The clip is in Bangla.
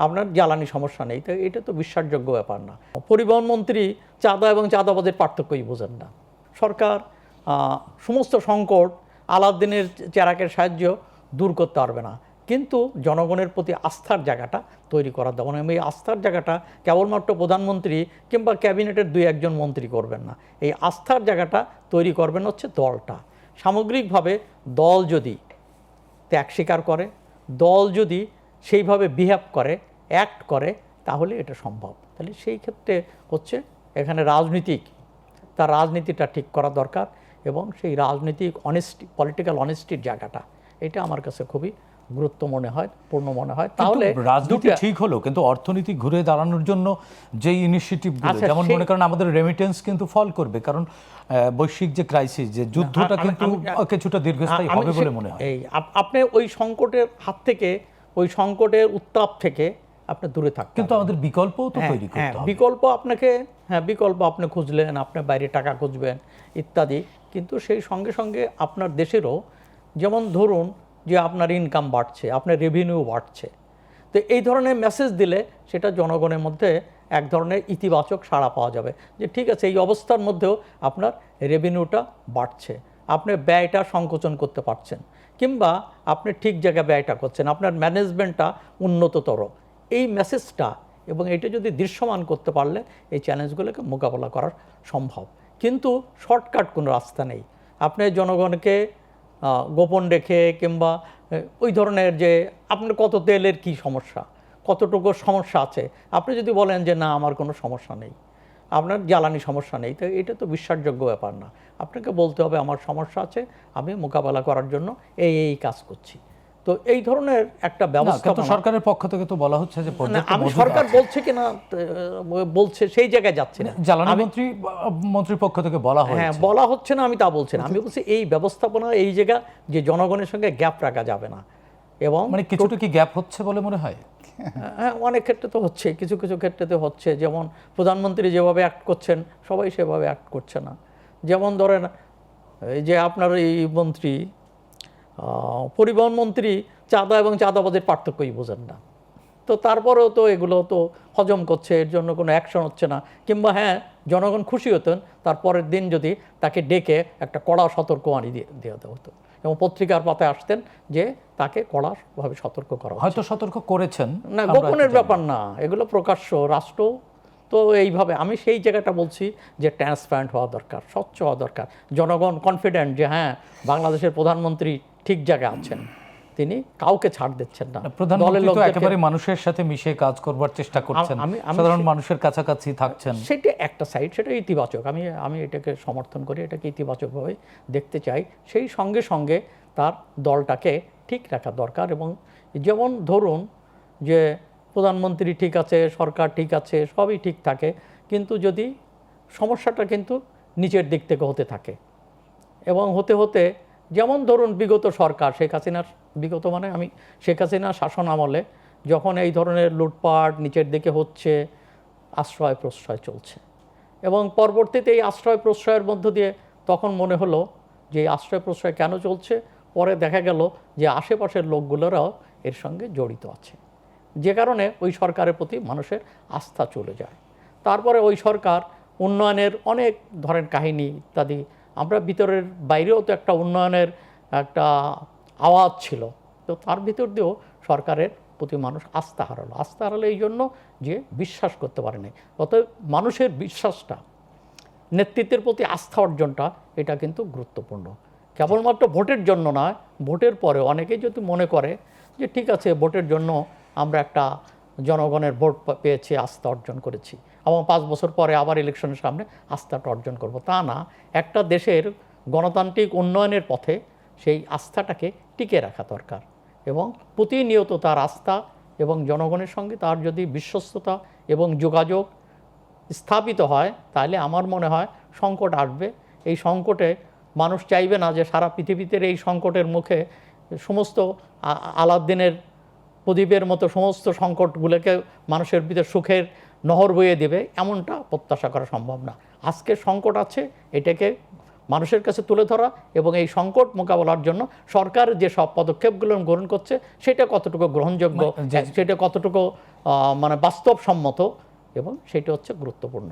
আপনার জ্বালানি সমস্যা নেই, তো এটা তো বিশ্বাসযোগ্য ব্যাপার না। পরিবহন মন্ত্রী চাঁদা এবং চাঁদাবাজের পার্থক্যই বোঝেন না। সরকার সমস্ত সংকট আলাউদ্দিনের চেরাকের সাহায্য দূর করতে পারবে না, কিন্তু জনগণের প্রতি আস্থার জায়গাটা তৈরি করার দেবেন। এই আস্থার জায়গাটা কেবলমাত্র প্রধানমন্ত্রী কিংবা ক্যাবিনেটের 2-1 মন্ত্রী করবেন না, এই আস্থার জায়গাটা তৈরি করবেন হচ্ছে দলটা। সামগ্রিকভাবে দল যদি ত্যাগ স্বীকার করে, দল যদি সেইভাবে বিহেভ করে, অ্যাক্ট করে, তাহলে এটা সম্ভব। তাহলে সেই ক্ষেত্রে হচ্ছে এখানে তার রাজনীতিটা ঠিক করা দরকার, এবং সেই রাজনৈতিক অনেস্টি, পলিটিক্যাল অনেস্টির জায়গাটা, এটা আমার কাছে খুবই পূর্ণ মনে হয়। তাহলে রাজনীতি ঠিক হলো, কিন্তু অর্থনীতি ঘুরে দাঁড়ানোর জন্য যেই ইনিশিয়েটিভগুলো, যেমন মনে করেন আমাদের রেমিটেন্স কিন্তু ফল করবে, কারণ বৈশ্বিক যে ক্রাইসিস, যে যুদ্ধটা কিন্তু কিছুটা দীর্ঘস্থায়ী হবে বলে মনে হয়। আপনি ওই সংকটের হাত থেকে, ওই সংকটের উত্তাপ থেকে আপনি দূরে থাকতে, কিন্তু আমাদের বিকল্পও তো তৈরি করতে হবে। বিকল্প আপনি খুঁজলেন, আপনি বাইরে টাকা খুঁজবেন ইত্যাদি, কিন্তু সেই সঙ্গে সঙ্গে আপনার দেশেরও, যেমন ধরুন যে আপনার ইনকাম বাড়ছে, আপনার রেভিনিউ বাড়ছে, তো এই ধরনের মেসেজ দিলে সেটা জনগণের মধ্যে এক ধরনের ইতিবাচক সাড়া পাওয়া যাবে, যে ঠিক আছে এই অবস্থার মধ্যেও আপনার রেভিনিউটা বাড়ছে, আপনি ব্যয়টা সংকোচন করতে পারছেন, কিংবা আপনি ঠিক জায়গায় ব্যয়টা করছেন, আপনার ম্যানেজমেন্টটা উন্নততর। এই মেসেজটা এবং এটা যদি দৃশ্যমান করতে পারলে এই চ্যালেঞ্জগুলোকে মোকাবেলা করা সম্ভব। কিন্তু শর্টকাট কোনো রাস্তা নেই। আপনি জনগণকে গোপন রেখে, কিংবা ওই ধরনের যে আপনার কত তেলের কি সমস্যা, কতটুকু সমস্যা আছে, আপনি যদি বলেন যে না আমার কোনো সমস্যা নেই, আপনার জ্বালানি সমস্যা নেই, তো এটা তো বিশ্বাসযোগ্য ব্যাপার না। আপনাকে বলতে হবে আমার সমস্যা আছে, আমি মোকাবেলা করার জন্য এই কাজ করছি। তো এই ধরনের একটা ব্যবস্থা সরকারের পক্ষ থেকে তো বলা হচ্ছে যে, আমি সরকার বলছে কিনা বলছে সেই জায়গায় যাচ্ছে না, জ্বালানি মন্ত্রীর পক্ষ থেকে বলা হয়, হ্যাঁ বলা হচ্ছে না, আমি তা বলছি না। আমি বলছি এই ব্যবস্থাপনা, এই জায়গা যে জনগণের সঙ্গে গ্যাপ রাখা যাবে না, এবং মানে কিছুটা কি গ্যাপ হচ্ছে বলে মনে হয়? হ্যাঁ, অনেক ক্ষেত্রে তো হচ্ছে, কিছু কিছু ক্ষেত্রে তো হচ্ছে। যেমন প্রধানমন্ত্রী যেভাবে অ্যাক্ট করছেন, সবাই সেভাবে অ্যাক্ট করছে না। যেমন ধরেন এই যে আপনার এই মন্ত্রী, পরিবহন মন্ত্রী চাঁদা এবং চাঁদাবাজের পার্থক্যই বোঝেন না, তো তারপরেও তো এগুলো তো হজম করছে, এর জন্য কোনো অ্যাকশন হচ্ছে না। কিংবা হ্যাঁ, জনগণ খুশি হতেন তারপরের দিন যদি তাকে ডেকে একটা কড়া সতর্কবাণী দিয়ে দেওয়া হতো, এবং পত্রিকার পাতায় আসতেন যে তাকে কড়াভাবে সতর্ক করা, হয়তো সতর্ক করেছেন না, গোপনের ব্যাপার না, এগুলো প্রকাশ্য। রাষ্ট্র তো এইভাবে, আমি সেই জায়গাটা বলছি যে ট্রান্সপারেন্ট হওয়া দরকার, স্বচ্ছ হওয়া দরকার, জনগণ কনফিডেন্ট যে হ্যাঁ বাংলাদেশের প্রধানমন্ত্রী ঠিক জায়গায় আছেন, তিনি কাউকে ছাড় দিচ্ছেন না। প্রধানমন্ত্রী তো একেবারে মানুষের সাথে মিশে কাজ করবার চেষ্টা করছেন, সাধারণ মানুষের কাছাকাছি থাকছেন, সেটা একটা সাইড, সেটা ইতিবাচক। আমি এটাকে সমর্থন করি, এটাকে ইতিবাচকভাবে দেখতে চাই। সেই সঙ্গে সঙ্গে তার দলটাকে ঠিক রাখা দরকার। এবং যেমন ধরুন যে প্রধানমন্ত্রী ঠিক আছে, সরকার ঠিক আছে, সবই ঠিক থাকে, কিন্তু যদি সমস্যাটা কিন্তু নিচের দিক থেকে হতে থাকে, এবং হতে হতে, যেমন ধরুন বিগত সরকার, আমি শেখ হাসিনার শাসন আমলে যখন এই ধরনের লুটপাট নিচের দিকে হচ্ছে, আশ্রয় প্রশ্রয় চলছে, এবং পরবর্তীতে এই আশ্রয় প্রশ্রয়ের মধ্য দিয়ে তখন মনে হলো যে এই আশ্রয় প্রশ্রয় কেন চলছে, পরে দেখা গেল যে আশেপাশের লোকগুলোরাও এর সঙ্গে জড়িত আছে, যে কারণে ওই সরকারের প্রতি মানুষের আস্থা চলে যায়। তারপরে ওই সরকার উন্নয়নের অনেক ধরনের কাহিনী ইত্যাদি, আমরা ভিতরের বাইরেও তো একটা উন্নয়নের একটা আওয়াজ ছিল, তো তার ভিতর দিয়েও সরকারের প্রতি মানুষ আস্থা হারালো এই জন্য যে বিশ্বাস করতে পারে নাই। অতএব মানুষের বিশ্বাসটা, নেতৃত্বের প্রতি আস্থা অর্জনটা, এটা কিন্তু গুরুত্বপূর্ণ। কেবলমাত্র ভোটের জন্য নয়, ভোটের পরে অনেকেই যদি মনে করে যে ঠিক আছে ভোটের জন্য আমরা একটা জনগণের ভোট পেয়েছি, আস্থা অর্জন করেছি, এবং 5 বছর পরে আবার ইলেকশনের সামনে আস্থাটা অর্জন করব, তা না। একটা দেশের গণতান্ত্রিক উন্নয়নের পথে সেই আস্থাটাকে টিকে রাখা দরকার, এবং প্রতিনিয়ত তার আস্থা এবং জনগণের সঙ্গে তার যদি বিশ্বস্ততা এবং যোগাযোগ স্থাপিত হয়, তাহলে আমার মনে হয় সংকট আসবে। এই সংকটে মানুষ চাইবে না যে সারা পৃথিবীতে এই সংকটের মুখে সমস্ত আলাউদ্দিনের প্রদীপের মতো সমস্ত সংকটগুলোকে মানুষের ভিতরে সুখের নহর বইয়ে দেবে, এমনটা প্রত্যাশা করা সম্ভব না। আজকের সংকট আছে, এটাকে মানুষের কাছে তুলে ধরা, এবং এই সংকট মোকাবেলার জন্য সরকার যে সব পদক্ষেপগুলো গ্রহণ করছে সেটা কতটুকু গ্রহণযোগ্য, সেটা কতটুকু মানে বাস্তবসম্মত এবং সেটা হচ্ছে গুরুত্বপূর্ণ।